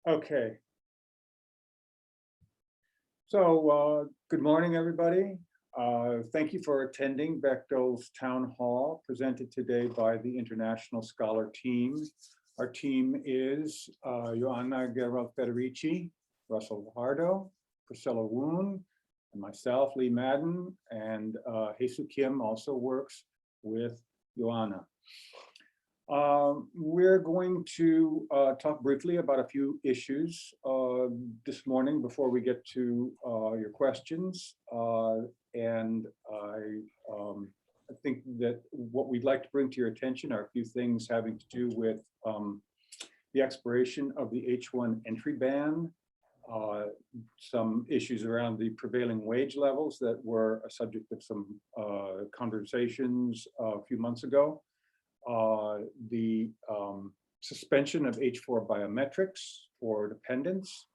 Okay. So, good morning, everybody. Thank you for attending Bechtel's Town Hall presented today by the International Scholar Team. Our team is Joanna Guerra-Federici, Russell Hardo, Priscilla Woon, and myself, Lee Madden, and Jesus Kim also works with Joanna. We're going to talk briefly about a few issues this morning before we get to your questions. And I think that what we'd like to bring to your attention are a few things having to do with the expiration of the H-1 entry ban, some issues around the prevailing wage levels that were a subject of some conversations a few months ago. The suspension of H4 biometrics for dependents,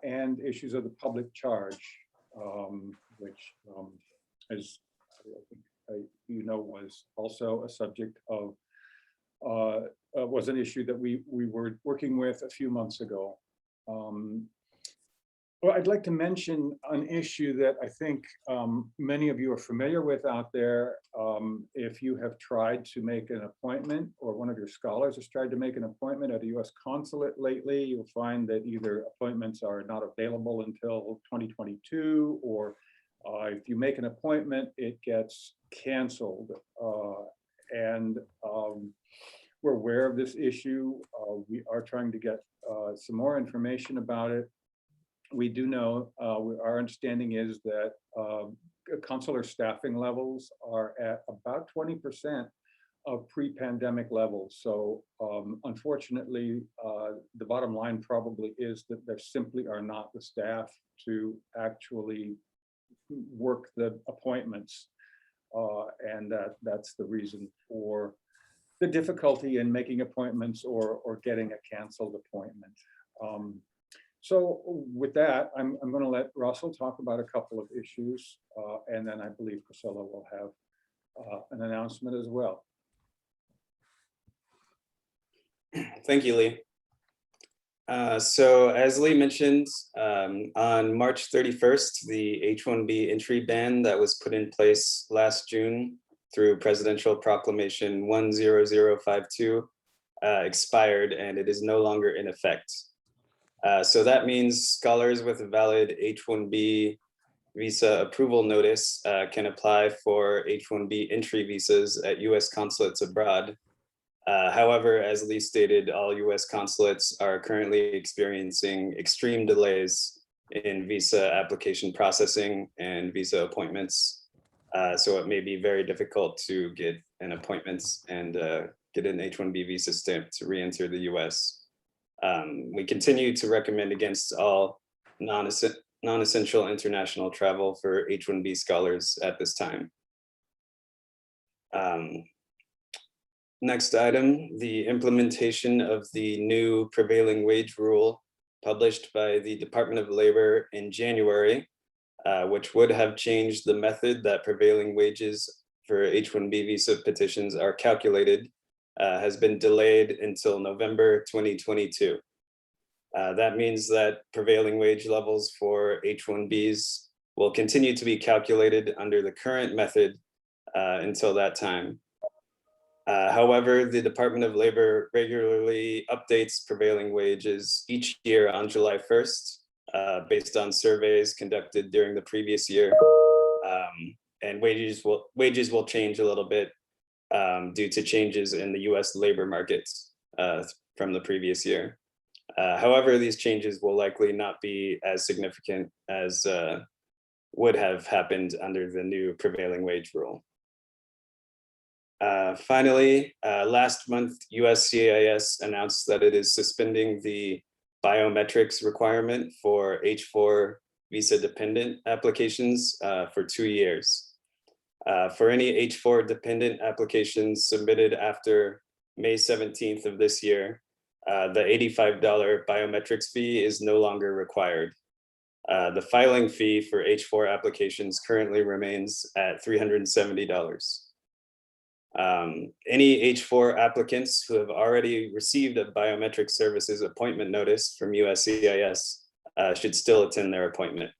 and issues of the public charge, which, as I think you know, was also a subject of, was an issue that we were working with a few months ago. Well, I'd like to mention an issue that I think many of you are familiar with out there. If you have tried to make an appointment, or one of your scholars has tried to make an appointment at a US consulate lately, you'll find that either appointments are not available until 2022, or if you make an appointment, it gets canceled. And we're aware of this issue. We are trying to get some more information about it. We do know, our understanding is that consular staffing levels are at about 20% of pre-pandemic levels. So unfortunately, the bottom line probably is that there simply are not the staff to actually work the appointments. And that's the reason for the difficulty in making appointments or getting a canceled appointment. So with that, I'm going to let Russell talk about a couple of issues, and then I believe Priscilla will have an announcement as well. Thank you, Lee. So as Lee mentioned, on March 31st, the H-1B entry ban that was put in place last June through Presidential Proclamation 10052 expired, and it is no longer in effect. So that means scholars with a valid H-1B visa approval notice can apply for H-1B entry visas at US consulates abroad. However, as Lee stated, all US consulates are currently experiencing extreme delays in visa application processing and visa appointments. So it may be very difficult to get an appointment and get an H-1B visa stamp to re-enter the US. We continue to recommend against all non-essential international travel for H-1B scholars at this time. Next item, the implementation of the new prevailing wage rule published by the Department of Labor in January, which would have changed the method that prevailing wages for H-1B visa petitions are calculated, has been delayed until November 2022. That means that prevailing wage levels for H-1Bs will continue to be calculated under the current method until that time. However, the Department of Labor regularly updates prevailing wages each year on July 1st, based on surveys conducted during the previous year. And wages will change a little bit due to changes in the US labor markets from the previous year. However, these changes will likely not be as significant as would have happened under the new prevailing wage rule. Finally, last month, USCIS announced that it is suspending the biometrics requirement for H-4 visa dependent applications for 2 years. For any H-4 dependent applications submitted after May 17th of this year, the $85 biometrics fee is no longer required. The filing fee for H-4 applications currently remains at $370. Any H-4 applicants who have already received a biometric services appointment notice from USCIS should still attend their appointment.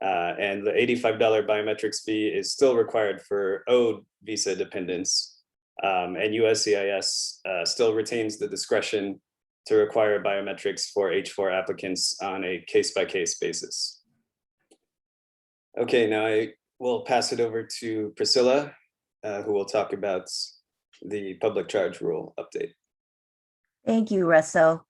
And the $85 biometrics fee is still required for owed visa dependents. And USCIS still retains the discretion to require biometrics for H-4 applicants on a case-by-case basis. Okay, now I will pass it over to Priscilla, who will talk about the public charge rule update. Thank you, Russell.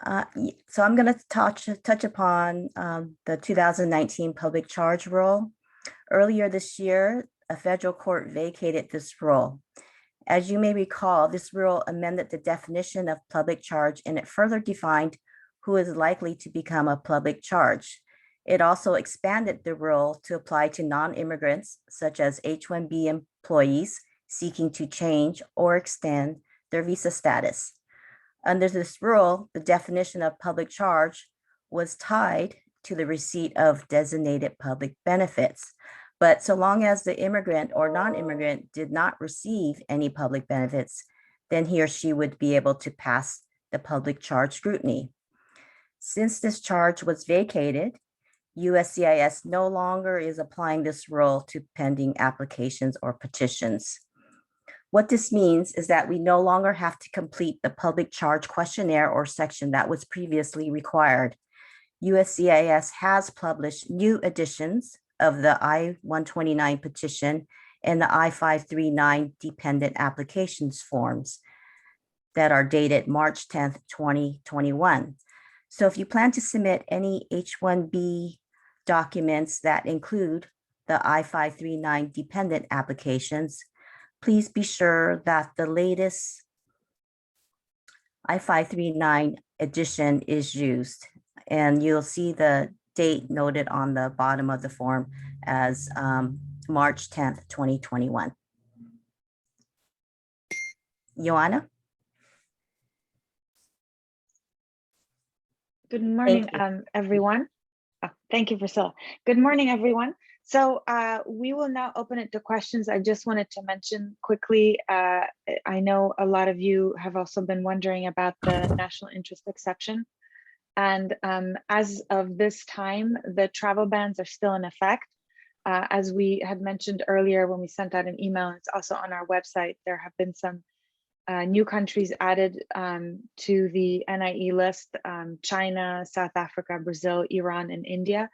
So I'm going to touch upon the 2019 public charge rule. Earlier this year, a federal court vacated this rule. As you may recall, this rule amended the definition of public charge, and it further defined who is likely to become a public charge. It also expanded the rule to apply to non-immigrants, such as H-1B employees seeking to change or extend their visa status. Under this rule, the definition of public charge was tied to the receipt of designated public benefits. But so long as the immigrant or non-immigrant did not receive any public benefits, then he or she would be able to pass the public charge scrutiny. Since this charge was vacated, USCIS no longer is applying this rule to pending applications or petitions. What this means is that we no longer have to complete the public charge questionnaire or section that was previously required. USCIS has published new editions of the I-129 petition and the I-539 dependent applications forms that are dated March 10th, 2021. So if you plan to submit any H-1B documents that include the I-539 dependent applications, please be sure that the latest I-539 edition is used, and you'll see the date noted on the bottom of the form as March 10th, 2021. Joanna? Good morning, everyone. Oh, thank you, Priscilla. Good morning, everyone. So we will now open it to questions. I just wanted to mention quickly, I know a lot of you have also been wondering about the national interest exception. And as of this time, the travel bans are still in effect. As we had mentioned earlier when we sent out an email, it's also on our website, there have been some new countries added to the NIE list, China, South Africa, Brazil, Iran, and India.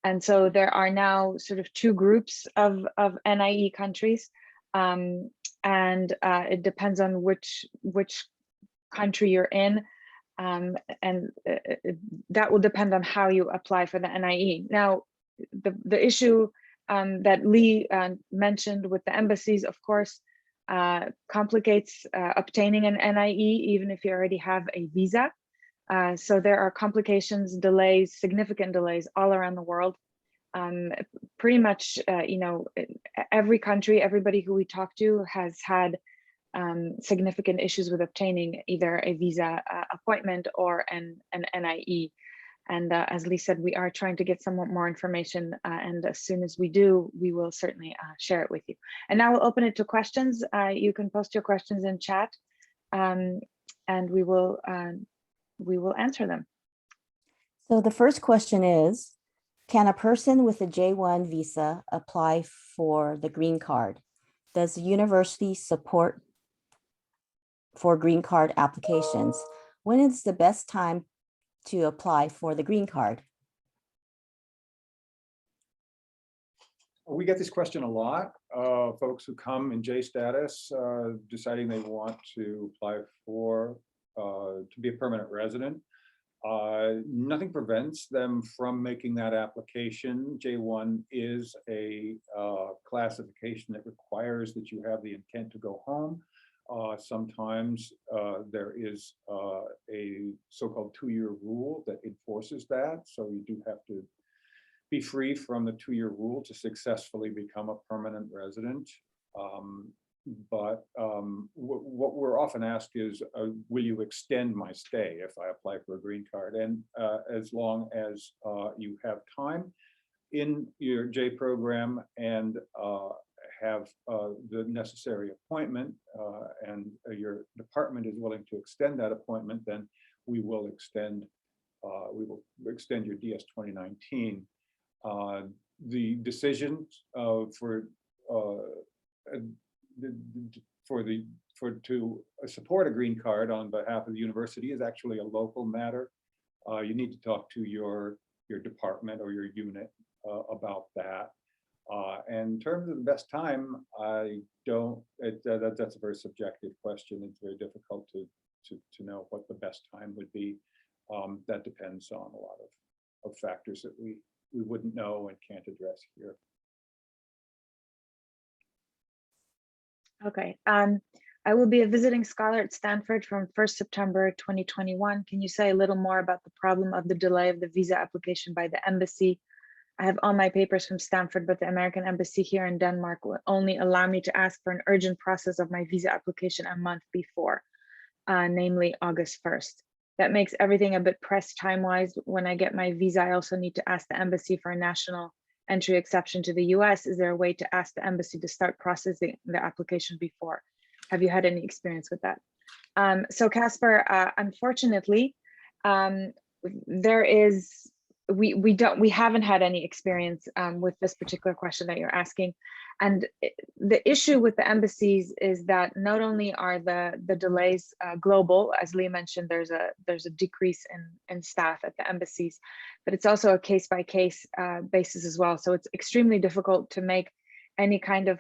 And so there are now sort of two groups of NIE countries. And it depends on which country you're in. That will depend on how you apply for the NIE. Now, the issue that Lee mentioned with the embassies, of course, complicates obtaining an NIE, even if you already have a visa. So there are complications, delays, significant delays all around the world. Pretty much, every country, everybody who we talk to has had significant issues with obtaining either a visa appointment or an NIE. And as Lee said, we are trying to get somewhat more information, and as soon as we do, we will certainly share it with you. And now we'll open it to questions. You can post your questions in chat, and we will answer them. So the first question is, can a person with a J-1 visa apply for the green card? Does the university support for green card applications? When is the best time to apply for the green card? We get this question a lot. Folks who come in J status, deciding they want to apply for to be a permanent resident. Nothing prevents them from making that application. J1 is a classification that requires that you have the intent to go home. Sometimes there is a so-called 2-year rule that enforces that. So you do have to be free from the 2-year rule to successfully become a permanent resident. But what we're often asked is, will you extend my stay if I apply for a green card? And as long as you have time in your J program and have the necessary appointment and your department is willing to extend that appointment, then we will extend your DS 2019. The decision to support a green card on behalf of the university is actually a local matter. You need to talk to your department or your unit about that. And in terms of the best time, that's a very subjective question. It's very difficult to know what the best time would be. That depends on a lot of factors that we wouldn't know and can't address here. Okay. I will be a visiting scholar at Stanford from 1st September 2021. Can you say a little more about the problem of the delay of the visa application by the embassy? I have all my papers from Stanford, but the American embassy here in Denmark will only allow me to ask for an urgent process of my visa application a month before, namely August 1st. That makes everything a bit pressed time-wise. When I get my visa, I also need to ask the embassy for a national entry exception to the US. Is there a way to ask the embassy to start processing the application before? Have you had any experience with that? So Casper, unfortunately, we haven't had any experience with this particular question that you're asking. And the issue with the embassies is that not only are the delays global, as Lee mentioned, there's a decrease in staff at the embassies, but it's also a case-by-case basis as well. So it's extremely difficult to make any kind of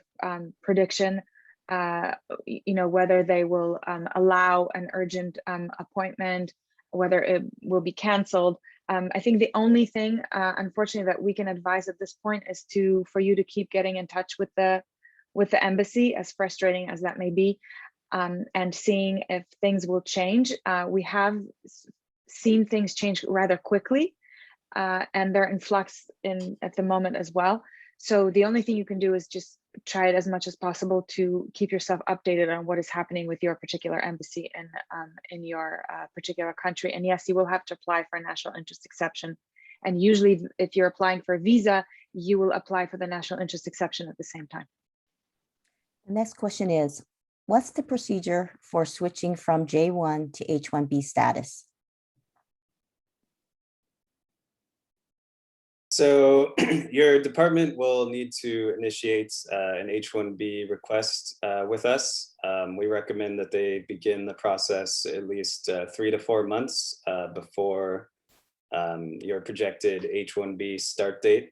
prediction, whether they will allow an urgent appointment, whether it will be canceled. I think the only thing, unfortunately, that we can advise at this point is for you to keep getting in touch with the embassy, as frustrating as that may be, and seeing if things will change. We have seen things change rather quickly, and they're in flux at the moment as well. So the only thing you can do is just try it as much as possible to keep yourself updated on what is happening with your particular embassy in your particular country. And yes, you will have to apply for a national interest exception. And usually if you're applying for a visa, you will apply for the national interest exception at the same time. The next question is, what's the procedure for switching from J1 to H1B status? So your department will need to initiate an H-1B request with us. We recommend that they begin the process at least 3 to 4 months before your projected H-1B start date.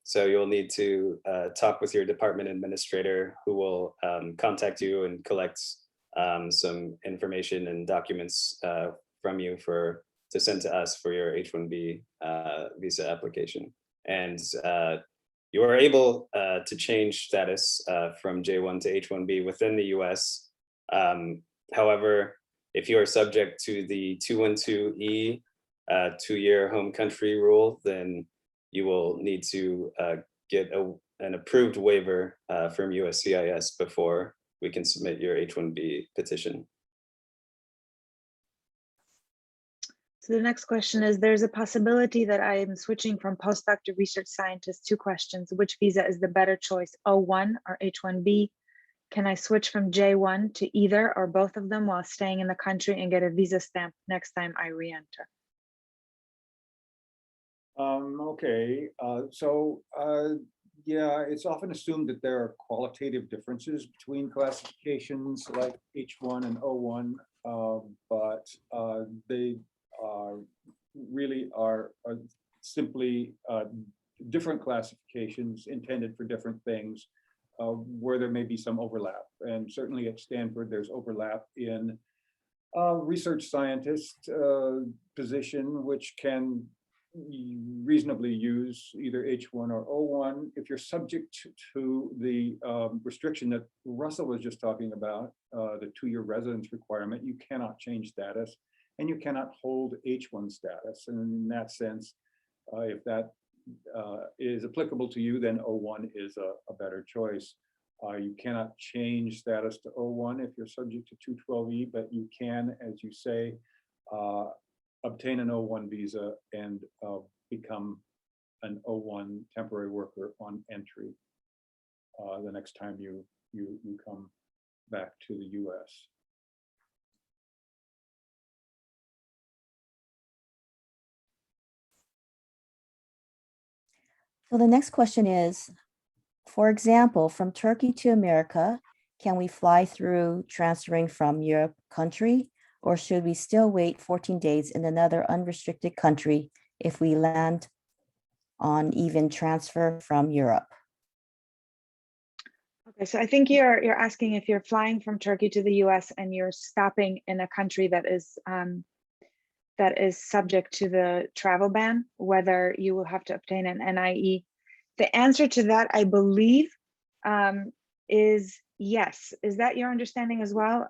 So you'll need to talk with your department administrator, who will contact you and collect some information and documents from you to send to us for your H-1B visa application. And you are able to change status from J1 to H-1B within the US. However, if you are subject to the 212E 2-year home country rule, then you will need to get an approved waiver from USCIS before we can submit your H-1B petition. So the next question is, there's a possibility that I am switching from postdoc to research scientist. 2 questions. Which visa is the better choice, O1 or H1B? Can I switch from J1 to either or both of them while staying in the country and get a visa stamp next time I re-enter? Okay, yeah, it's often assumed that there are qualitative differences between classifications like H1 and O1, but they really are simply different classifications intended for different things, where there may be some overlap. And certainly at Stanford, there's overlap in research scientist position, which can reasonably use either H1 or O1. If you're subject to the restriction that Russell was just talking about, the 2-year residence requirement, you cannot change status and you cannot hold H1 status. And in that sense, if that is applicable to you, then O1 is a better choice. You cannot change status to O1 if you're subject to 212E, but you can, as you say, obtain an O1 visa and become an O1 temporary worker on entry. the next time you come back to the US. So the next question is, for example, from Turkey to America, can we fly through transferring from Europe country, or should we still wait 14 days in another unrestricted country if we land on even transfer from Europe? Okay, so I think you're asking if you're flying from Turkey to the US and you're stopping in a country that is subject to the travel ban, whether you will have to obtain an NIE. The answer to that, I believe, is yes. Is that your understanding as well?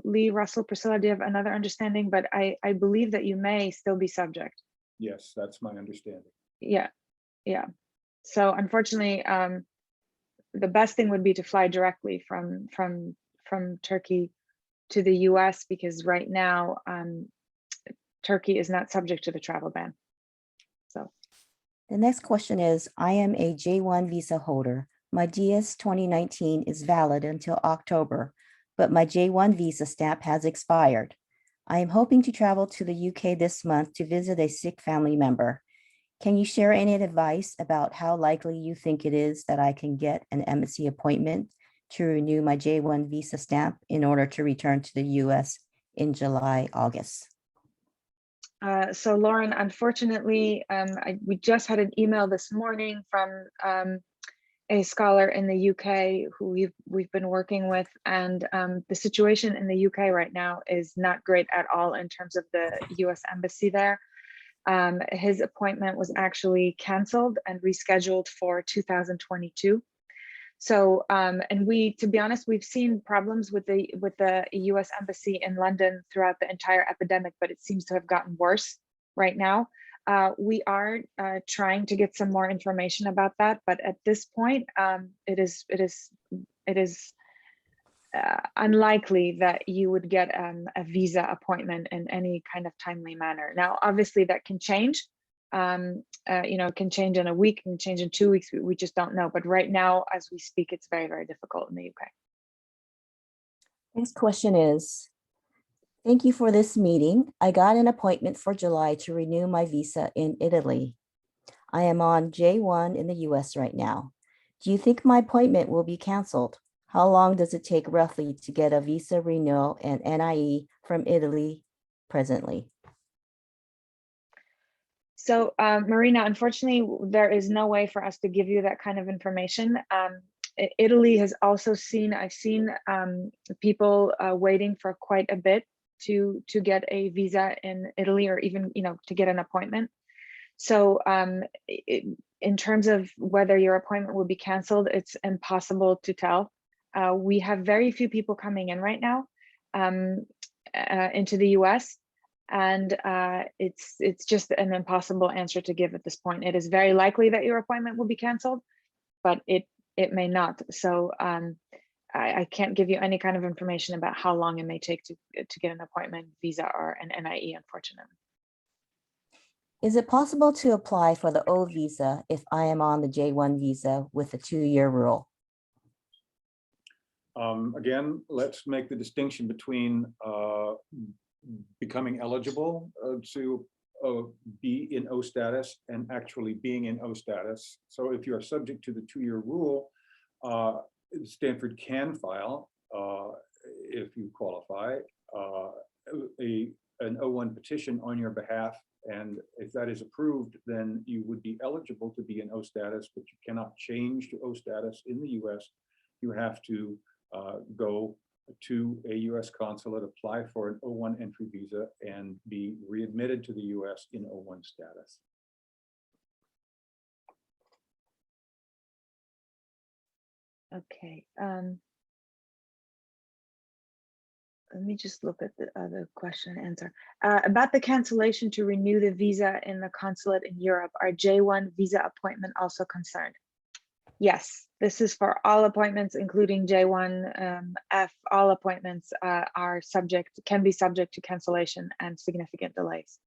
Lee, Russell, Priscilla, do you have another understanding? But I believe that you may still be subject. Yes, that's my understanding. Yeah. So unfortunately, the best thing would be to fly directly from Turkey to the US, because right now Turkey is not subject to the travel ban. So the next question is, I am a J1 visa holder. My DS 2019 is valid until October, but my J1 visa stamp has expired. I am hoping to travel to the UK this month to visit a sick family member. Can you share any advice about how likely you think it is that I can get an embassy appointment to renew my J1 visa stamp in order to return to the US in July, August? So Lauren, unfortunately, we just had an email this morning from a scholar in the UK who we've been working with, and the situation in the UK right now is not great at all in terms of the US embassy there. His appointment was actually canceled and rescheduled for 2022. So, and to be honest, we've seen problems with the US embassy in London throughout the entire epidemic, but it seems to have gotten worse right now. We are trying to get some more information about that, but at this point, it is unlikely that you would get a visa appointment in any kind of timely manner. Now, obviously, that can change. It can change in a week, can change in 2 weeks. We just don't know. But right now, as we speak, it's very, very difficult in the UK. Next question is, thank you for this meeting. I got an appointment for July to renew my visa in Italy. I am on J1 in the US right now. Do you think my appointment will be canceled? How long does it take roughly to get a visa renewal and NIE from Italy presently? So Marina, unfortunately, there is no way for us to give you that kind of information. Italy has also I've seen people waiting for quite a bit to get a visa in Italy, or even, to get an appointment. So in terms of whether your appointment will be canceled, it's impossible to tell. We have very few people coming in right now into the US. And it's just an impossible answer to give at this point. It is very likely that your appointment will be canceled, but it may not. So I can't give you any kind of information about how long it may take to get an appointment, visa, or an NIE, unfortunately. Is it possible to apply for the O visa if I am on the J1 visa with a 2-year rule? Again, let's make the distinction between becoming eligible to be in O status and actually being in O status. So if you are subject to the 2-year rule, Stanford can file, if you qualify, an O1 petition on your behalf. And if that is approved, then you would be eligible to be in O status, but you cannot change to O status in the US. You have to go to a US consulate, apply for an O1 entry visa, and be readmitted to the US in O1 status. Okay. Let me just look at the other question and answer. About the cancellation to renew the visa in the consulate in Europe, are J1 visa appointment also concerned? Yes, this is for all appointments, including J1 F. All appointments can be subject to cancellation and significant delays.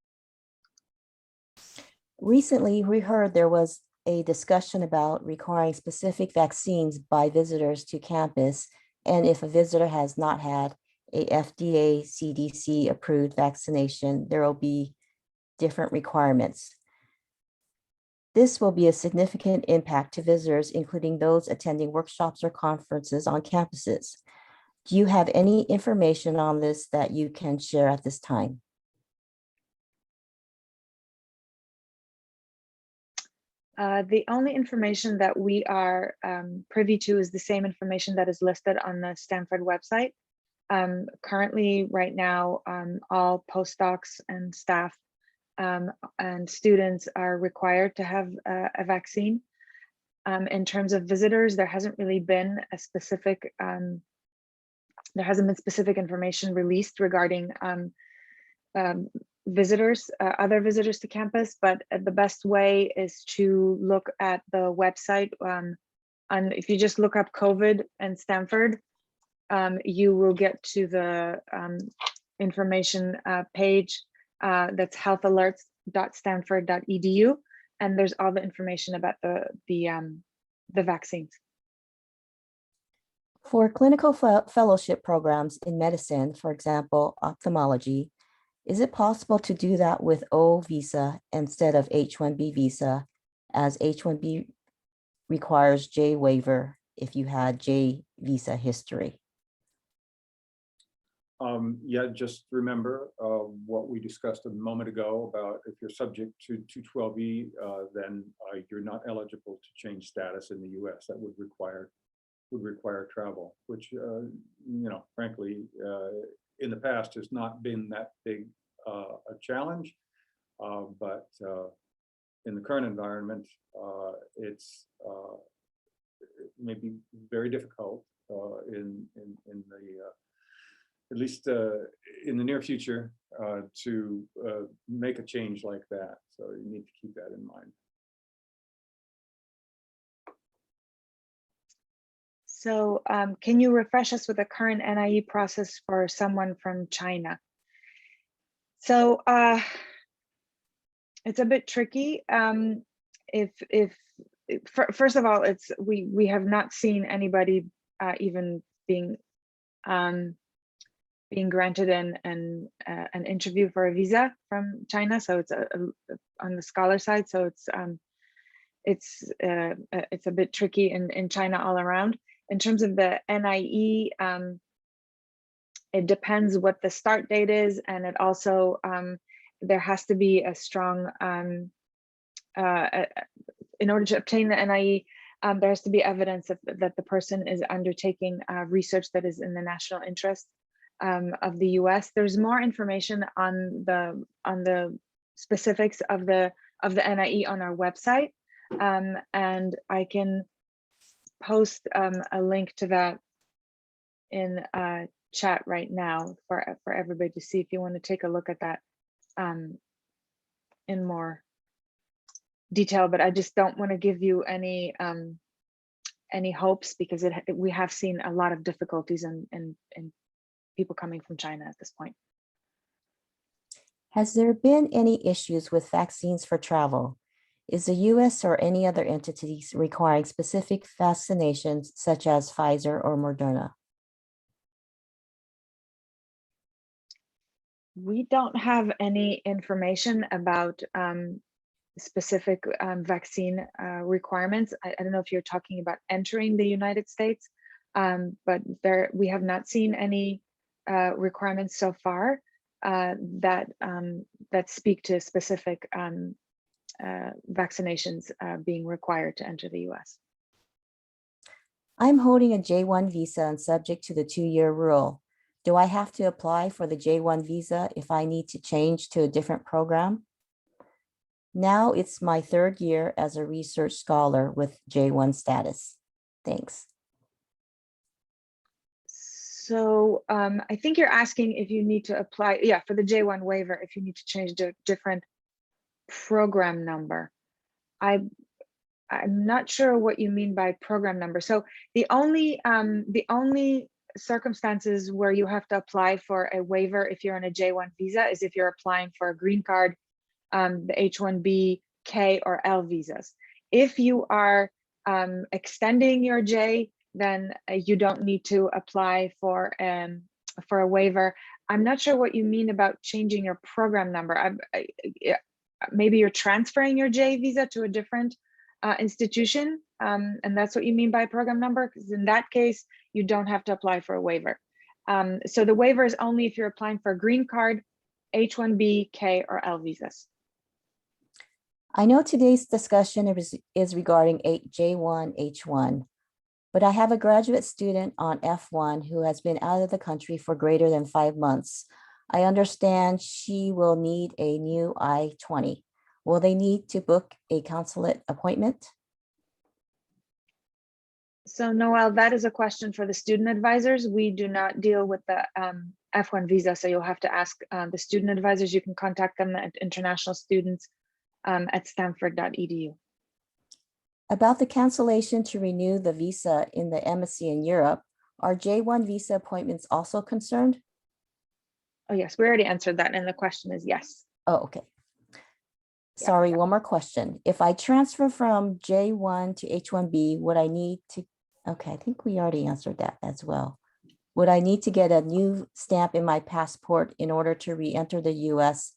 Recently, we heard there was a discussion about requiring specific vaccines by visitors to campus, and if a visitor has not had a FDA CDC approved vaccination, there will be different requirements. This will be a significant impact to visitors, including those attending workshops or conferences on campuses. Do you have any information on this that you can share at this time? The only information that we are privy to is the same information that is listed on the Stanford website. Currently, right now, all postdocs and staff and students are required to have a vaccine. In terms of visitors, there hasn't really been a specific, there hasn't been specific information released regarding visitors, other visitors to campus, but the best way is to look at the website. And if you just look up COVID and Stanford, you will get to the information page that's healthalerts.stanford.edu, and there's all the information about the vaccines. For clinical fellowship programs in medicine, for example, ophthalmology, is it possible to do that with O visa instead of H-1B visa, as H-1B requires J waiver if you had J visa history? Yeah, just remember what we discussed a moment ago about if you're subject to 212E, then you're not eligible to change status in the US. That would require travel, which, you know, frankly, in the past has not been that big a challenge, but in the current environment, it's maybe very difficult in the at least in the near future to make a change like that. So you need to keep that in mind. So can you refresh us with the current NIE process for someone from China? So it's a bit tricky. First of all, we have not seen anybody even being granted an interview for a visa from China. So it's on the scholar side. So it's a bit tricky in China all around. In terms of the NIE, it depends what the start date is, and it also there has to be a strong in order to obtain the NIE, there has to be evidence that the person is undertaking research that is in the national interest of the US. There's more information on the specifics of the NIE on our website, and I can post a link to that in chat right now for everybody to see if you want to take a look at that in more detail. But I just don't want to give you any hopes, because we have seen a lot of difficulties in people coming from China at this point. Has there been any issues with vaccines for travel? Is the US or any other entities requiring specific vaccinations such as Pfizer or Moderna? We don't have any information about specific vaccine requirements. I don't know if you're talking about entering the United States, but we have not seen any requirements so far that speak to specific vaccinations being required to enter the US. I'm holding a J1 visa and subject to the 2-year rule. Do I have to apply for the J1 visa if I need to change to a different program? Now it's my 3rd year as a research scholar with J1 status. Thanks. So I think you're asking if you need to apply, yeah, for the J1 waiver, if you need to change to a different program number. I'm not sure what you mean by program number. So the only circumstances where you have to apply for a waiver if you're on a J1 visa is if you're applying for a green card, the H1B, K, or L visas. If you are extending your J, then you don't need to apply for a waiver. I'm not sure what you mean about changing your program number. Maybe you're transferring your J visa to a different institution, and that's what you mean by program number, because in that case, you don't have to apply for a waiver. So the waiver is only if you're applying for a green card, H-1B, K, or L visas. I know today's discussion is regarding J1, H1, but I have a graduate student on F1 who has been out of the country for greater than 5 months. I understand she will need a new I-20. Will they need to book a consulate appointment? So Noel, that is a question for the student advisors. We do not deal with the F1 visa, so you'll have to ask the student advisors. You can contact them at international students at stanford.edu. About the cancellation to renew the visa in the embassy in Europe, are J1 visa appointments also concerned? Oh yes, we already answered that, and the question is yes. Oh, okay. Sorry, one more question. If I transfer from J1 to H1B, would I need to, okay, I think we already answered that as well. Would I need to get a new stamp in my passport in order to re-enter the US,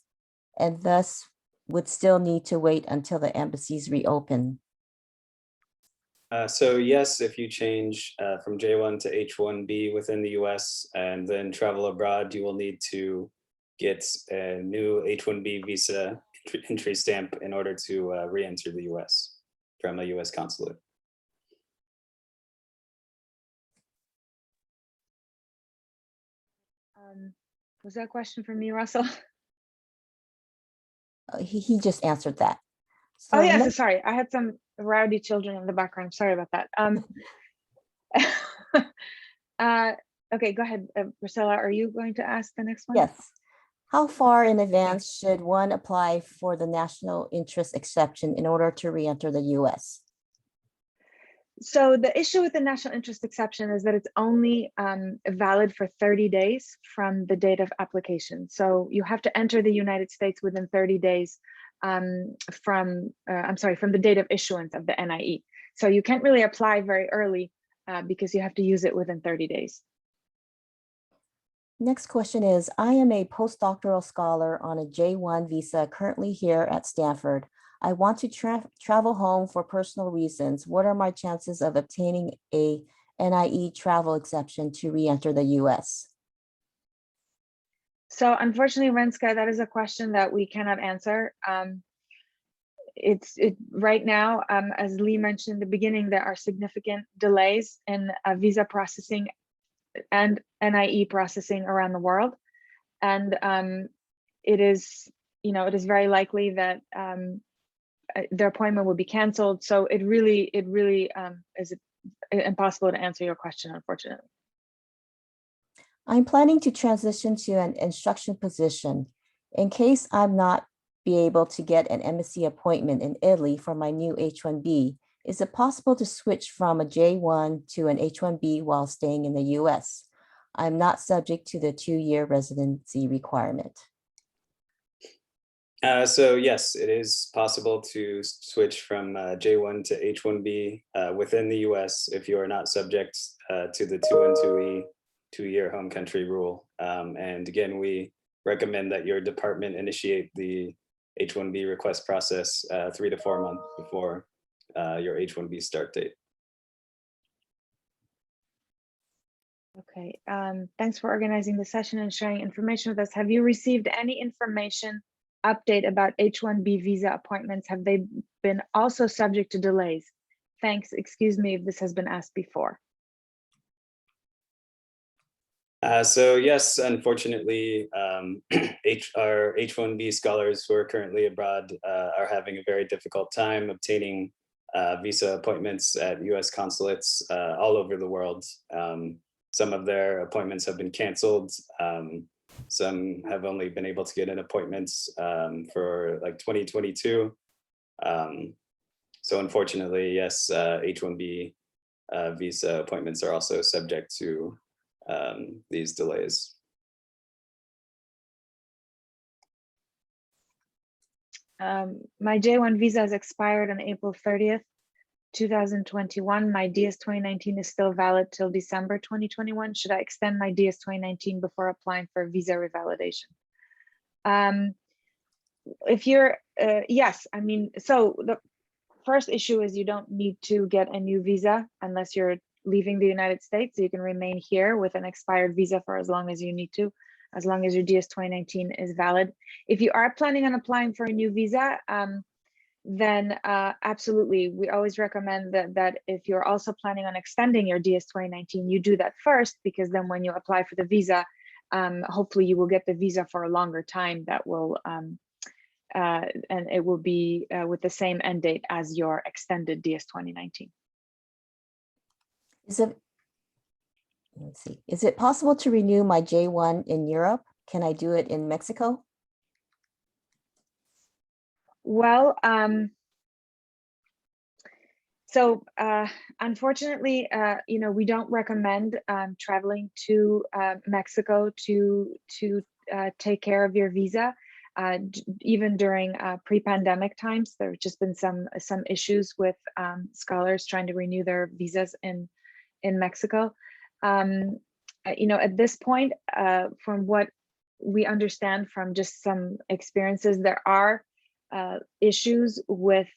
and thus would still need to wait until the embassies reopen? So yes, if you change from J1 to H1B within the US and then travel abroad, you will need to get a new H1B visa entry stamp in order to re-enter the US from a US consulate. Was that a question for me, Russell? He just answered that. So oh yes, sorry. I had some rowdy children in the background. Sorry about that. Okay, go ahead, Priscilla. Are you going to ask the next one? Yes. How far in advance should one apply for the national interest exception in order to re-enter the US? So the issue with the national interest exception is that it's only valid for 30 days from the date of application. So you have to enter the United States within 30 days from the date of issuance of the NIE. So you can't really apply very early because you have to use it within 30 days. Next question is, I am a postdoctoral scholar on a J1 visa currently here at Stanford. I want to travel home for personal reasons. What are my chances of obtaining a NIE travel exception to re-enter the US? So unfortunately, Renska, that is a question that we cannot answer. Right now, as Lee mentioned in the beginning, there are significant delays in visa processing and NIE processing around the world, and it is very likely that their appointment will be canceled. So it really is impossible to answer your question, unfortunately. I'm planning to transition to an instruction position. In case I'm not be able to get an embassy appointment in Italy for my new H-1B, is it possible to switch from a J1 to an H-1B while staying in the US? I'm not subject to the 2-year residency requirement. So yes, it is possible to switch from J1 to H1B within the US if you are not subject to the 212E 2-year home country rule. And again, we recommend that your department initiate the H1B request process 3 to 4 months before your H1B start date. Okay, thanks for organizing the session and sharing information with us. Have you received any information update about H1B visa appointments? Have they been also subject to delays? Thanks, excuse me if this has been asked before. So yes, unfortunately, our H1B scholars who are currently abroad are having a very difficult time obtaining visa appointments at US consulates all over the world. Some of their appointments have been canceled. Some have only been able to get in appointments for like 2022. So unfortunately, yes, H1B visa appointments are also subject to these delays. My J1 visa has expired on April 30th, 2021. My DS 2019 is still valid till December 2021. Should I extend my DS 2019 before applying for visa revalidation? If you're, yes, I mean, so the first issue is you don't need to get a new visa unless you're leaving the United States. You can remain here with an expired visa for as long as you need to, as long as your DS 2019 is valid. If you are planning on applying for a new visa, then absolutely, we always recommend that if you're also planning on extending your DS 2019, you do that first, because then when you apply for the visa, hopefully you will get the visa for a longer time that will, and it will be with the same end date as your extended DS 2019. Let's see, is it possible to renew my J1 in Europe? Can I do it in Mexico? Well, so unfortunately, you know, we don't recommend traveling to Mexico to take care of your visa. Even during pre-pandemic times, there have just been some issues with scholars trying to renew their visas in Mexico. You know, at this point, from what we understand from just some experiences, there are issues with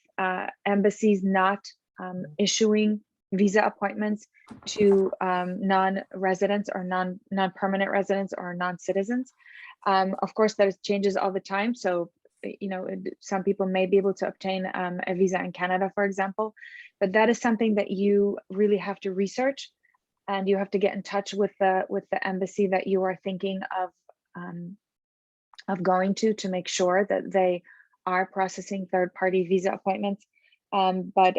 embassies not issuing visa appointments to non-residents or non-permanent residents or non-citizens. Of course, that changes all the time. So, you know, some people may be able to obtain a visa in Canada, for example, but that is something that you really have to research, and you have to get in touch with the embassy that you are thinking of going to make sure that they are processing third-party visa appointments. But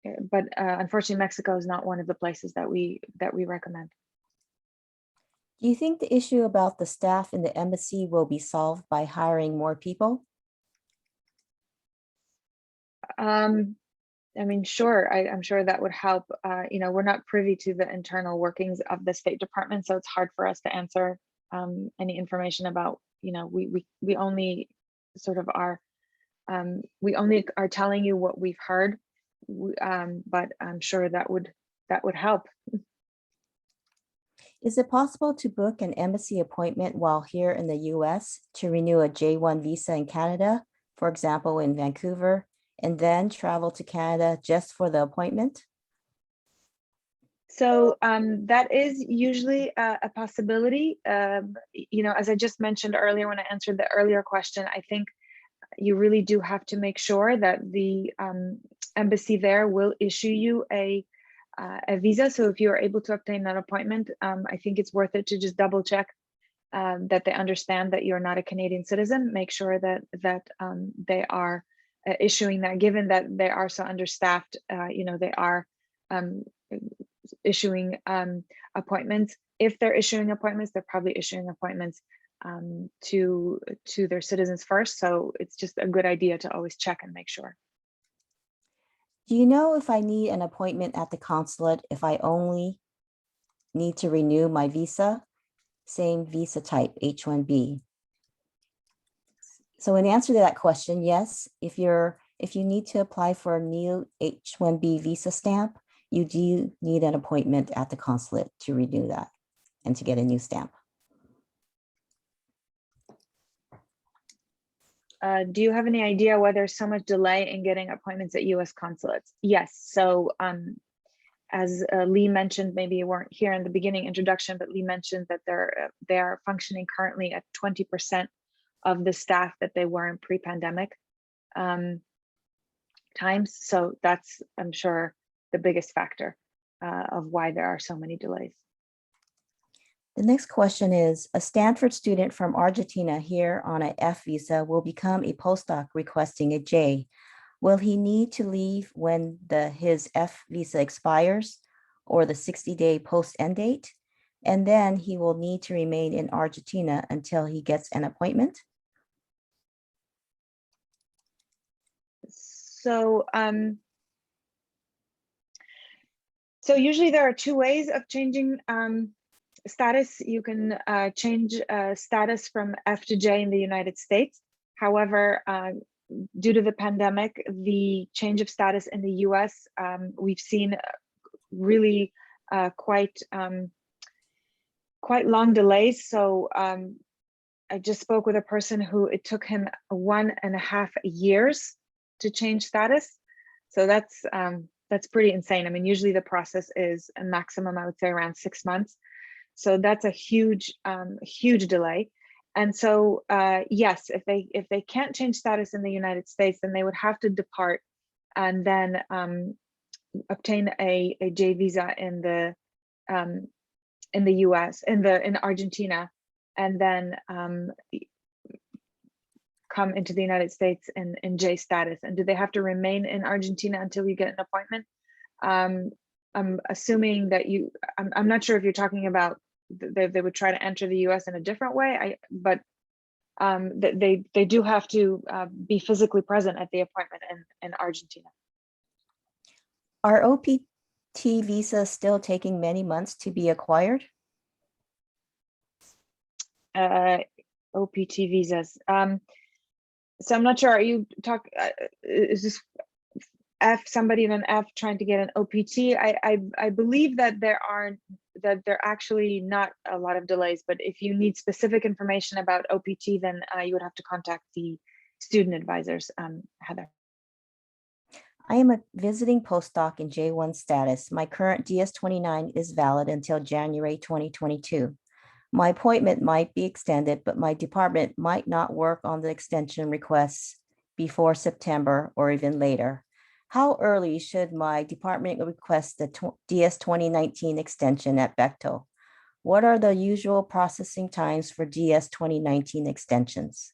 unfortunately, Mexico is not one of the places that we recommend. Do you think the issue about the staff in the embassy will be solved by hiring more people? I mean, sure, I'm sure that would help. You know, we're not privy to the internal workings of the State Department, so it's hard for us to answer any information about, you know, we only sort of are, we only are telling you what we've heard, but I'm sure that would help. Is it possible to book an embassy appointment while here in the US to renew a J1 visa in Canada, for example, in Vancouver, and then travel to Canada just for the appointment? So that is usually a possibility. You know, as I just mentioned earlier when I answered the earlier question, I think you really do have to make sure that the embassy there will issue you a visa. So if you are able to obtain that appointment, I think it's worth it to just double check that they understand that you're not a Canadian citizen. Make sure that they are issuing that, given that they are so understaffed. You know, they are issuing appointments. If they're issuing appointments, they're probably issuing appointments to their citizens first. So it's just a good idea to always check and make sure. Do you know if I need an appointment at the consulate if I only need to renew my visa? Same visa type, H-1B. So in answer to that question, yes, if you need to apply for a new H-1B visa stamp, you do need an appointment at the consulate to renew that and to get a new stamp. Do you have any idea why there's so much delay in getting appointments at US consulates? Yes, so as Lee mentioned, maybe you weren't here in the beginning introduction, but Lee mentioned that they are functioning currently at 20% of the staff that they were in pre-pandemic times. So that's, I'm sure, the biggest factor of why there are so many delays. The next question is, a Stanford student from Argentina here on a F visa will become a postdoc requesting a J. Will he need to leave when his F visa expires or the 60-day post-end date? And then he will need to remain in Argentina until he gets an appointment? So, so usually there are two ways of changing status. You can change status from F to J in the United States. However, due to the pandemic, the change of status in the US, we've seen really quite long delays. So I just spoke with a person who it took him 1.5 years to change status. So that's pretty insane. I mean, usually the process is a maximum, I would say, around 6 months. So that's a huge delay. And so yes, if they can't change status in the United States, then they would have to depart and then obtain a J visa in the US, in Argentina, and then come into the United States in J status. And do they have to remain in Argentina until you get an appointment? I'm assuming that I'm not sure if you're talking about they would try to enter the US in a different way, but they do have to be physically present at the appointment in Argentina. Are OPT visas still taking many months to be acquired? OPT visas. So I'm not sure. Are you is this somebody in an F trying to get an OPT? I believe that there are actually not a lot of delays, but if you need specific information about OPT, then you would have to contact the student advisors, Heather. I am a visiting postdoc in J1 status. My current DS-29 is valid until January 2022. My appointment might be extended, but my department might not work on the extension requests before September or even later. How early should my department request the DS-2019 extension at Bechtel? What are the usual processing times for DS-2019 extensions?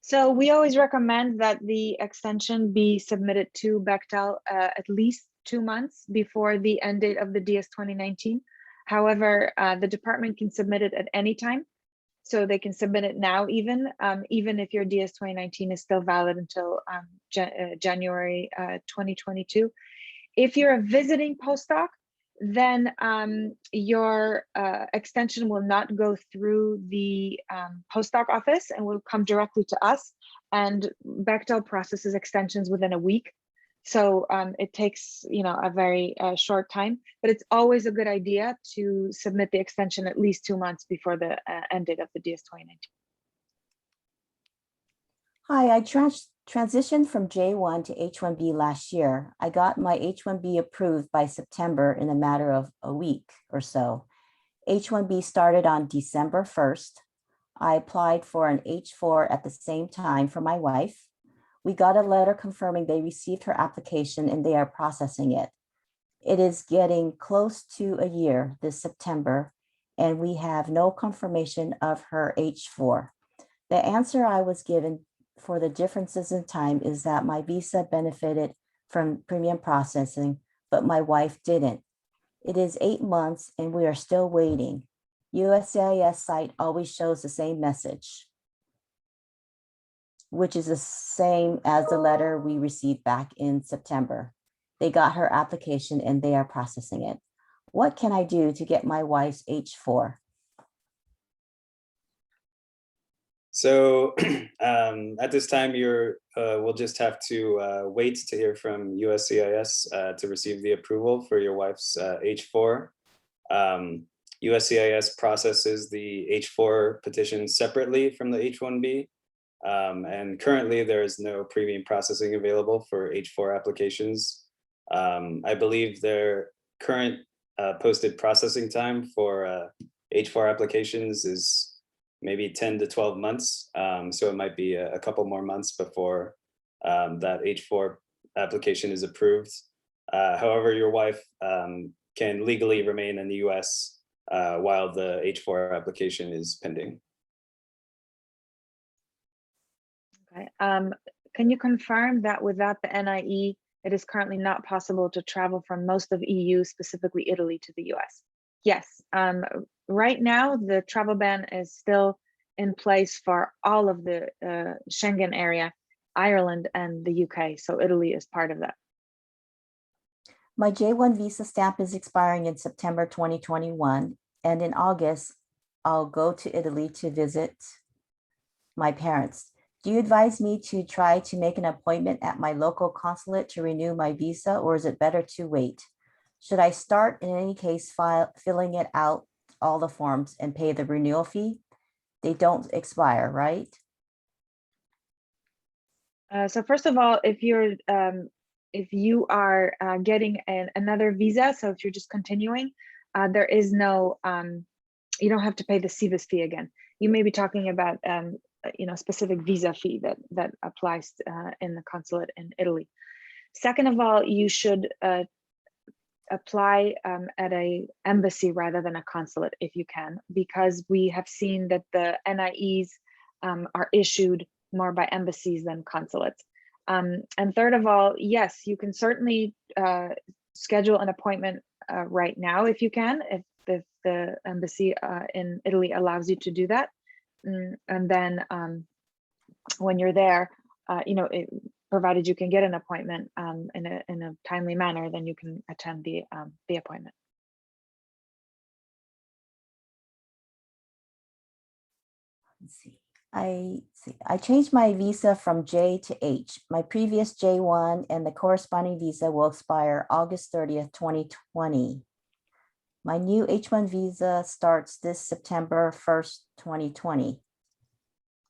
So we always recommend that the extension be submitted to Bechtel at least 2 months before the end date of the DS-2019. However, the department can submit it at any time. So they can submit it now, even if your DS-2019 is still valid until January 2022. If you're a visiting postdoc, then your extension will not go through the postdoc office and will come directly to us. And Bechtel processes extensions within a week. So it takes, a very short time, but it's always a good idea to submit the extension at least 2 months before the end date of the DS-2019. Hi, I transitioned from J1 to H1B last year. I got my H1B approved by September in a matter of a week or so. H1B started on December 1st. I applied for an H4 at the same time for my wife. We got a letter confirming they received her application and they are processing it. It is getting close to a year this September, and we have no confirmation of her H4. The answer I was given for the differences in time is that my visa benefited from premium processing, but my wife didn't. It is 8 months and we are still waiting. USCIS site always shows the same message, which is the same as the letter we received back in September. They got her application and they are processing it. What can I do to get my wife's H4? So at this time, we'll just have to wait to hear from USCIS to receive the approval for your wife's H4. USCIS processes the H4 petition separately from the H1B. And currently there is no premium processing available for H4 applications. I believe their current posted processing time for H4 applications is maybe 10 to 12 months. So it might be a couple more months before that H4 application is approved. However, your wife can legally remain in the US while the H4 application is pending. Okay. Can you confirm that without the NIE, it is currently not possible to travel from most of EU, specifically Italy, to the US? Yes. Right now, the travel ban is still in place for all of the Schengen area, Ireland and the UK. So Italy is part of that. My J1 visa stamp is expiring in September 2021. And in August, I'll go to Italy to visit my parents. Do you advise me to try to make an appointment at my local consulate to renew my visa, or is it better to wait? Should I start in any case filling it out, all the forms, and pay the renewal fee? They don't expire, right? So first of all, if you are getting another visa, so if you're just continuing, there is no, you don't have to pay the CVIS fee again. You may be talking about specific visa fee that applies in the consulate in Italy. Second of all, you should apply at a embassy rather than a consulate if you can, because we have seen that the NIEs are issued more by embassies than consulates. And third of all, yes, you can certainly schedule an appointment right now if you can, if the embassy in Italy allows you to do that. And then when you're there, provided you can get an appointment in a timely manner, then you can attend the appointment. Let's see. I changed my visa from J to H. My previous J1 and the corresponding visa will expire August 30th, 2020. My new H1 visa starts this September 1st, 2020.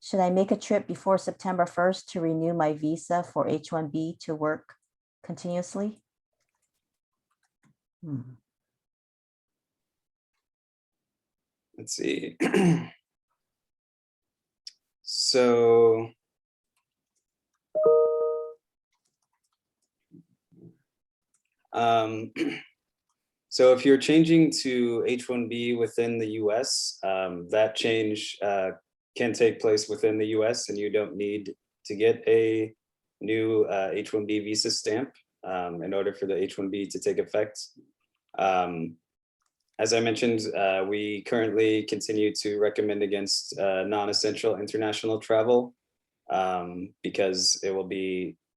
Should I make a trip before September 1st to renew my visa for H1B to work continuously? Let's see. So so if you're changing to H1B within the US, that change can take place within the US, and you don't need to get a new H1B visa stamp in order for the H1B to take effect. As I mentioned, we currently continue to recommend against non-essential international travel because it will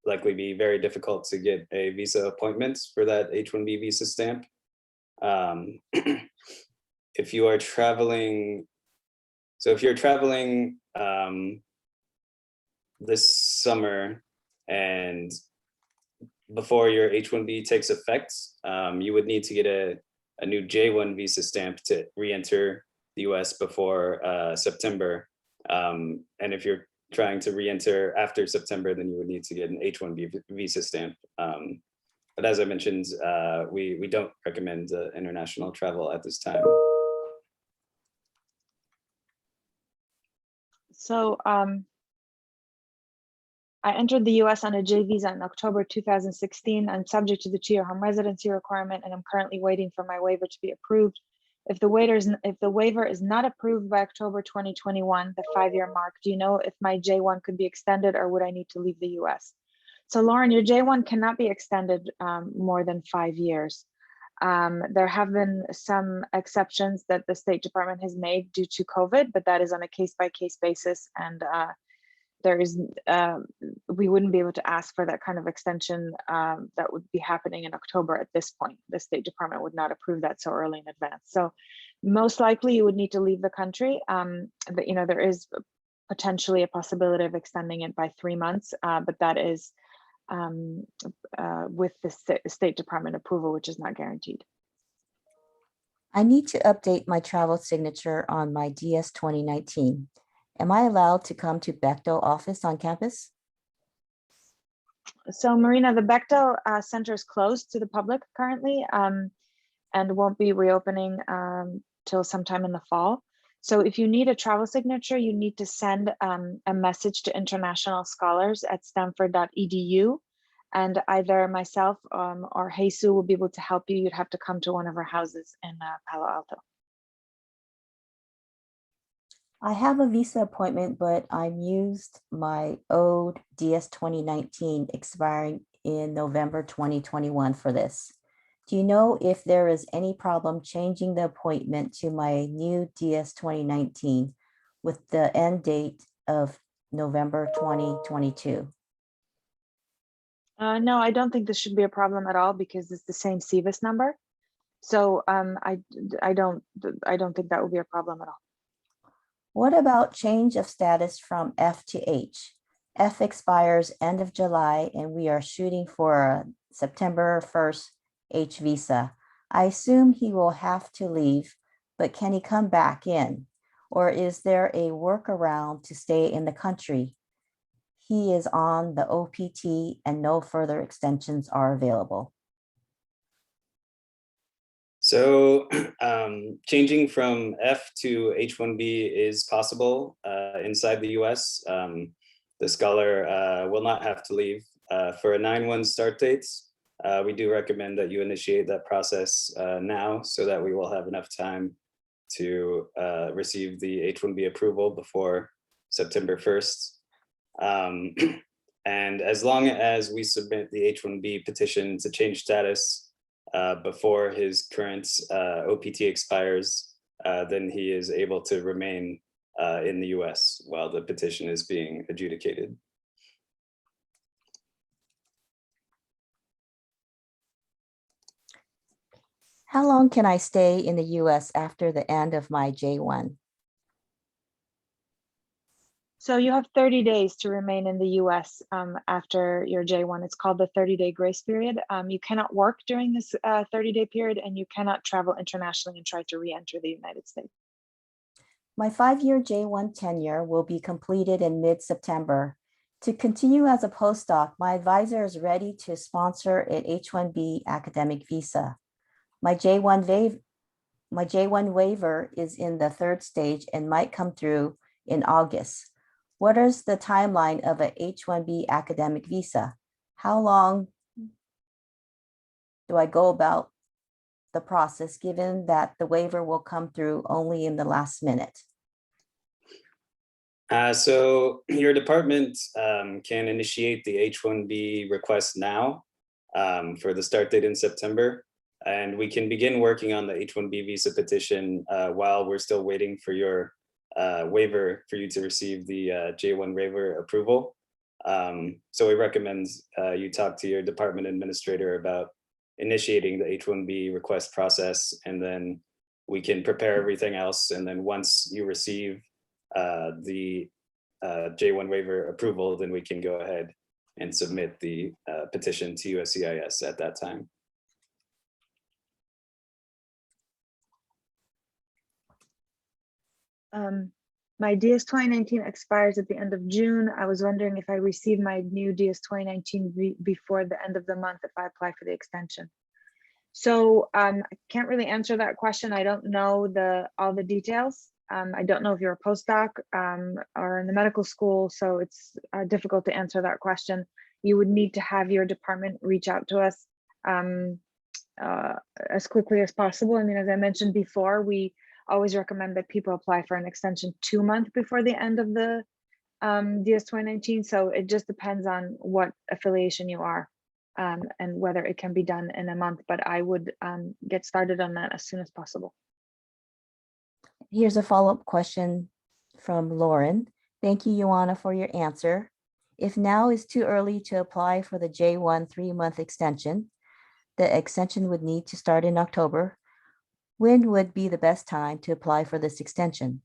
likely be very difficult to get a visa appointment for that H1B visa stamp. If you are traveling, so if you're traveling this summer and before your H1B takes effect, you would need to get a new J1 visa stamp to re-enter the US before September. And if you're trying to re-enter after September, then you would need to get an H1B visa stamp. But as I mentioned, we don't recommend international travel at this time. So I entered the US on a J visa in October 2016. I'm subject to the 2-year home residency requirement, and I'm currently waiting for my waiver to be approved. If the waiver is not approved by October 2021, the 5-year mark, do you know if my J1 could be extended, or would I need to leave the US? So Lauren, your J1 cannot be extended more than 5 years. There have been some exceptions that the State Department has made due to COVID, but that is on a case-by-case basis, and we wouldn't be able to ask for that kind of extension that would be happening in October at this point. The State Department would not approve that so early in advance. So most likely you would need to leave the country. But there is potentially a possibility of extending it by 3 months, but that is with the State Department approval, which is not guaranteed. I need to update my travel signature on my DS 2019. Am I allowed to come to Bechtel office on campus? So Marina, the Bechtel Center is closed to the public currently and won't be reopening till sometime in the fall. So if you need a travel signature, you need to send a message to international scholars at stanford.edu, and either myself or Jesus will be able to help you. You'd have to come to one of our houses in Palo Alto. I have a visa appointment, but I'm used my old DS 2019 expiring in November 2021 for this. Do you know if there is any problem changing the appointment to my new DS 2019 with the end date of November 2022? No, I don't think this should be a problem at all because it's the same CVIS number. So I don't think that would be a problem at all. What about change of status from F to H? F expires end of July, and we are shooting for a September 1st H visa. I assume he will have to leave, but can he come back in? Or is there a workaround to stay in the country? He is on the OPT and no further extensions are available. So changing from F to H-1B is possible inside the US. The scholar will not have to leave. For a 9/1 start dates, we do recommend that you initiate that process now so that we will have enough time to receive the H-1B approval before September 1st. And as long as we submit the H-1B petition to change status before his current OPT expires, then he is able to remain in the US while the petition is being adjudicated. How long can I stay in the US after the end of my J1? So you have 30 days to remain in the US after your J1. It's called the 30-day grace period. You cannot work during this 30-day period, and you cannot travel internationally and try to re-enter the United States. My 5-year J1 tenure will be completed in mid-September. To continue as a postdoc, my advisor is ready to sponsor an H-1B academic visa. My J1 waiver is in the 3rd stage and might come through in August. What is the timeline of a H-1B academic visa? How long do I go about the process, given that the waiver will come through only in the last minute? So your department can initiate the H-1B request now for the start date in September. And we can begin working on the H-1B visa petition while we're still waiting for your waiver for you to receive the J1 waiver approval. So we recommend you talk to your department administrator about initiating the H-1B request process, and then we can prepare everything else. And then once you receive the J1 waiver approval, then we can go ahead and submit the petition to USCIS at that time. My DS 2019 expires at the end of June. I was wondering if I receive my new DS 2019 before the end of the month if I apply for the extension. So I can't really answer that question. I don't know all the details. I don't know if you're a postdoc or in the medical school, so it's difficult to answer that question. You would need to have your department reach out to us as quickly as possible. I mean, as I mentioned before, we always recommend that people apply for an extension 2 months before the end of the DS 2019. So it just depends on what affiliation you are and whether it can be done in a month, but I would get started on that as soon as possible. Here's a follow-up question from Lauren. Thank you, Ioana, for your answer. If now is too early to apply for the J1 3-month extension, the extension would need to start in October. When would be the best time to apply for this extension?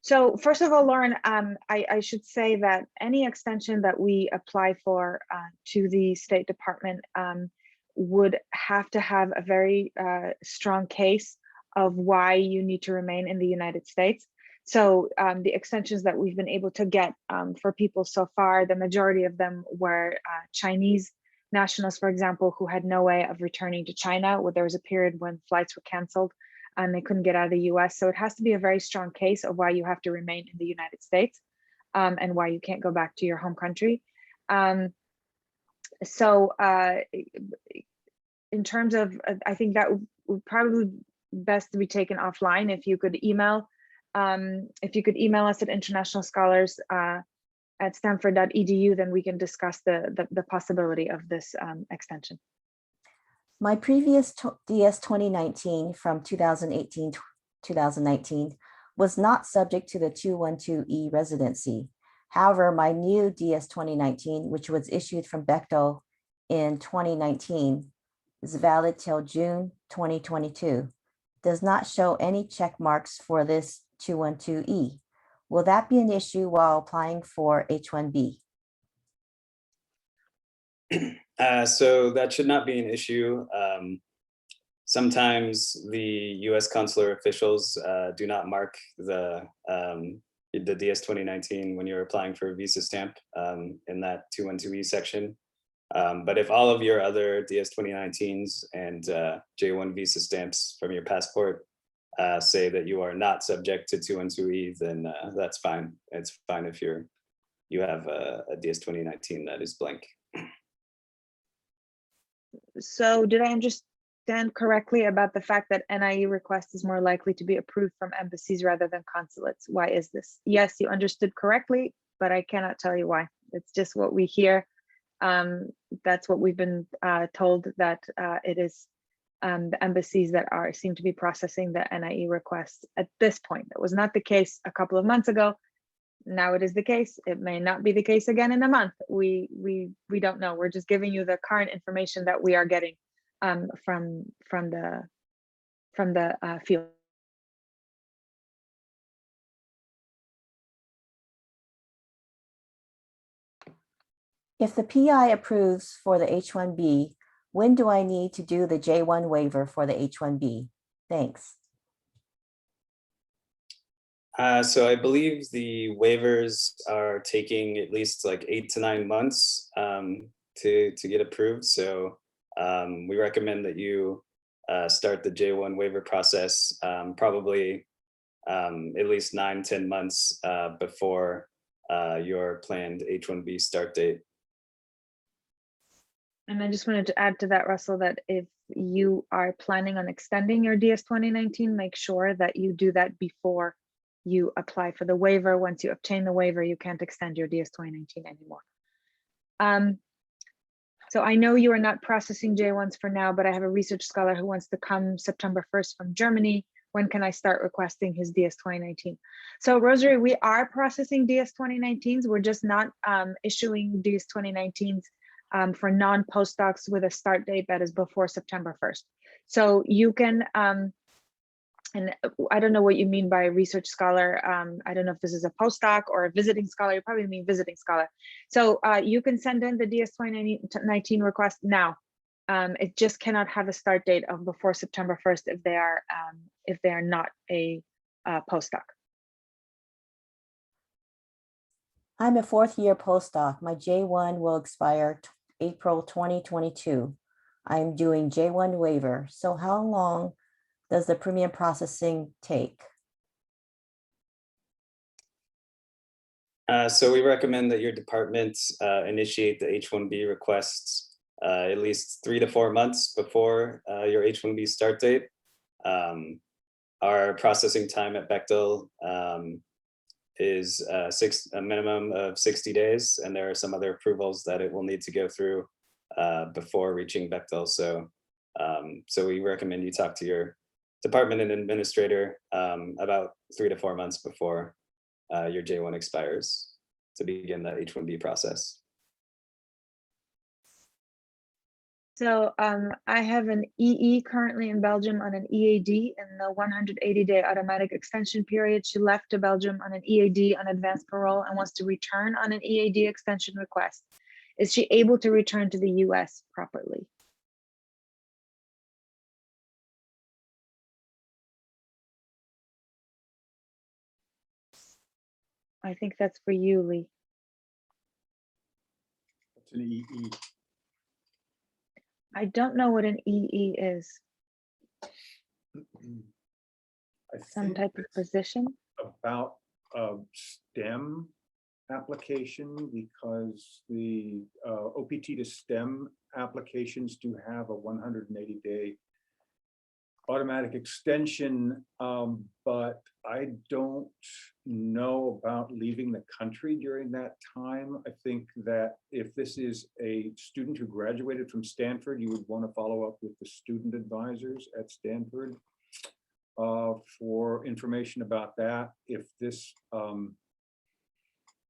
So first of all, Lauren, I should say that any extension that we apply for to the State Department would have to have a very strong case of why you need to remain in the United States. So the extensions that we've been able to get for people so far, the majority of them were Chinese nationals, for example, who had no way of returning to China. There was a period when flights were canceled and they couldn't get out of the US. So it has to be a very strong case of why you have to remain in the United States and why you can't go back to your home country. So in terms of, I think that would probably best to be taken offline. If you could email us at international scholars at stanford.edu, then we can discuss the possibility of this extension. My previous DS 2019 from 2018-2019 was not subject to the 212E residency. However, my new DS 2019, which was issued from Bechtel in 2019, is valid till June 2022. Does not show any check marks for this 212E. Will that be an issue while applying for H-1B? So that should not be an issue. Sometimes the U.S. consular officials do not mark the DS 2019 when you're applying for a visa stamp in that 212E section. But if all of your other DS 2019s and J1 visa stamps from your passport say that you are not subject to 212E, then that's fine. It's fine if you have a DS 2019 that is blank. So did I understand correctly about the fact that NIE request is more likely to be approved from embassies rather than consulates? Why is this? Yes, you understood correctly, but I cannot tell you why. It's just what we hear. That's what we've been told, that it is the embassies that seem to be processing the NIE requests at this point. That was not the case a couple of months ago. Now it is the case. It may not be the case again in a month. We don't know. We're just giving you the current information that we are getting from the field. If the PI approves for the H-1B, when do I need to do the J-1 waiver for the H-1B? Thanks. So I believe the waivers are taking at least like 8 to 9 months to get approved. So we recommend that you start the J1 waiver process probably at least 9-10 months before your planned H-1B start date. And I just wanted to add to that, Russell, that if you are planning on extending your DS 2019, make sure that you do that before you apply for the waiver. Once you obtain the waiver, you can't extend your DS 2019 anymore. So I know you are not processing J1s for now, but I have a research scholar who wants to come September 1st from Germany. When can I start requesting his DS 2019? So Rosary, we are processing DS 2019s. We're just not issuing DS 2019s for non-postdocs with a start date that is before September 1st. So you can, and I don't know what you mean by a research scholar. I don't know if this is a postdoc or a visiting scholar. You probably mean visiting scholar. So you can send in the DS 2019 request now. It just cannot have a start date of before September 1st if they are not a postdoc. I'm a fourth-year postdoc. My J1 will expire April 2022. I'm doing J1 waiver. So how long does the premium processing take? So we recommend that your department initiate the H-1B requests at least 3 to 4 months before your H-1B start date. Our processing time at Bechtel is a minimum of 60 days, and there are some other approvals that it will need to go through before reaching Bechtel. So we recommend you talk to your department and administrator about 3 to 4 months before your J1 expires to begin the H-1B process. So I have an EE currently in Belgium on an EAD in the 180-day automatic extension period. She left to Belgium on an EAD on advanced parole and wants to return on an EAD extension request. Is she able to return to the US properly? I think that's for you, Lee. It's an EE. I don't know what an EE is. Some type of position? About a STEM application, because the OPT to STEM applications do have a 180-day automatic extension, but I don't know about leaving the country during that time. I think that if this is a student who graduated from Stanford, you would want to follow up with the student advisors at Stanford for information about that. If this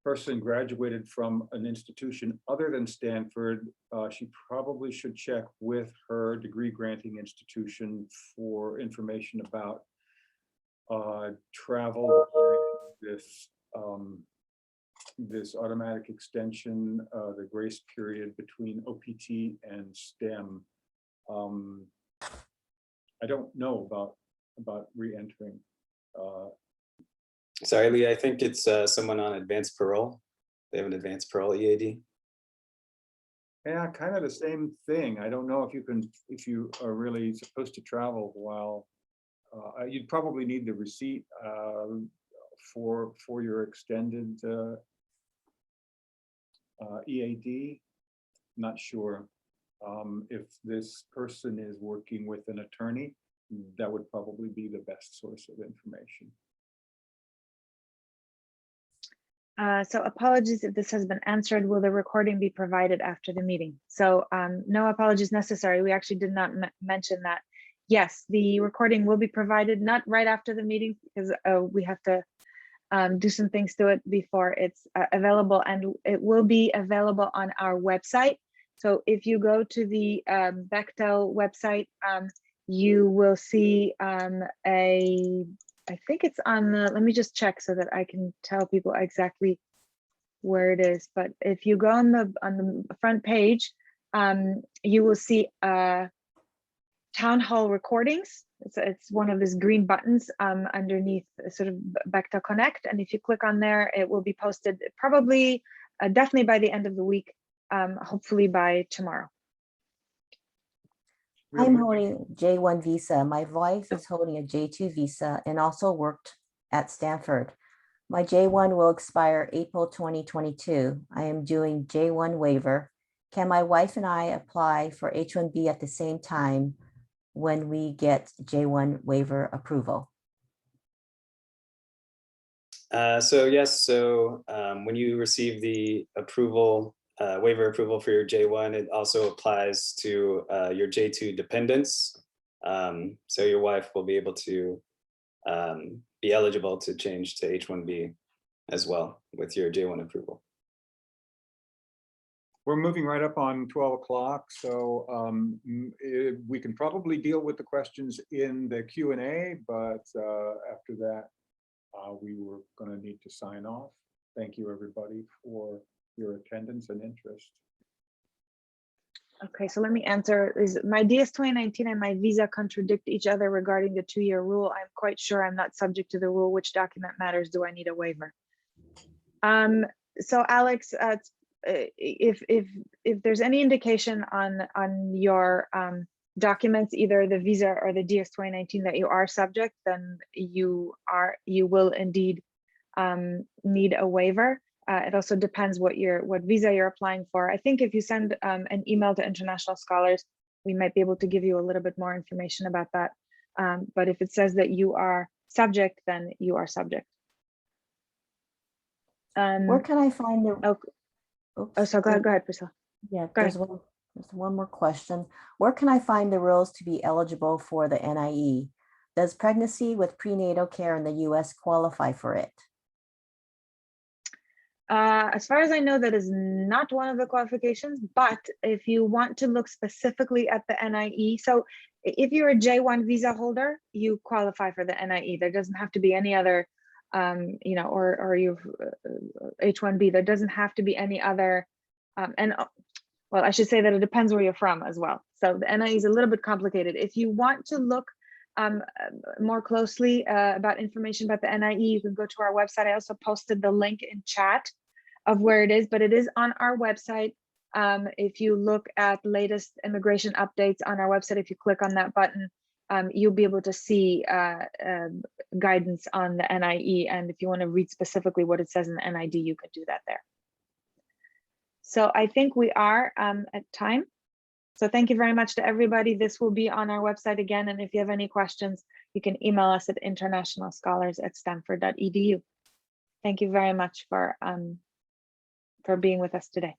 person graduated from an institution other than Stanford, she probably should check with her degree granting institution for information about travel during this this automatic extension, the grace period between OPT and STEM. I don't know about re-entering. Sorry, Lee, I think it's someone on advanced parole. They have an advanced parole EAD. Yeah, kind of the same thing. I don't know if you are really supposed to travel while, you'd probably need the receipt for your extended EAD. Not sure. If this person is working with an attorney, that would probably be the best source of information. So apologies if this has been answered. Will the recording be provided after the meeting? So no apologies necessary. We actually did not mention that. Yes, the recording will be provided, not right after the meeting, because we have to do some things to it before it's available, and it will be available on our website. So if you go to the Bechtel website, you will see I think it's on the, let me just check so that I can tell people exactly where it is. But if you go on the front page, you will see town hall recordings. It's one of these green buttons underneath sort of Bechtel Connect. And if you click on there, it will be posted probably, definitely by the end of the week, hopefully by tomorrow. I'm holding J1 visa. My wife is holding a J2 visa and also worked at Stanford. My J1 will expire April 2022. I am doing J1 waiver. Can my wife and I apply for H1B at the same time when we get J1 waiver approval? So yes, so when you receive the approval, waiver approval for your J1, it also applies to your J2 dependents. So your wife will be able to be eligible to change to H1B as well with your J1 approval. We're moving right up on 12 o'clock, so we can probably deal with the questions in the Q&A, but after that, we were going to need to sign off. Thank you, everybody, for your attendance and interest. Okay, so let me answer. Is my DS 2019 and my visa contradict each other regarding the 2-year rule? I'm quite sure I'm not subject to the rule. Which document matters? Do I need a waiver? So Alex, if there's any indication on your documents, either the visa or the DS 2019, that you are subject, then you will indeed need a waiver. It also depends what visa you're applying for. I think if you send an email to international scholars, we might be able to give you a little bit more information about that. But if it says that you are subject, then you are subject. Where can I find the? Oh, so go ahead, Priscilla. Yeah, there's one more question. Where can I find the rules to be eligible for the NIE? Does pregnancy with prenatal care in the US qualify for it? As far as I know, that is not one of the qualifications, but if you want to look specifically at the NIE, so if you're a J1 visa holder, you qualify for the NIE. There doesn't have to be any other, or you've H1B, there doesn't have to be any other, well, I should say that it depends where you're from as well. So the NIE is a little bit complicated. If you want to look more closely about information about the NIE, you can go to our website. I also posted the link in chat of where it is, but it is on our website. If you look at latest immigration updates on our website, if you click on that button, you'll be able to see guidance on the NIE. And if you want to read specifically what it says in the NID, you can do that there. So I think we are at time. So thank you very much to everybody. This will be on our website again. And if you have any questions, you can email us at internationalscholars@stanford.edu. Thank you very much for being with us today.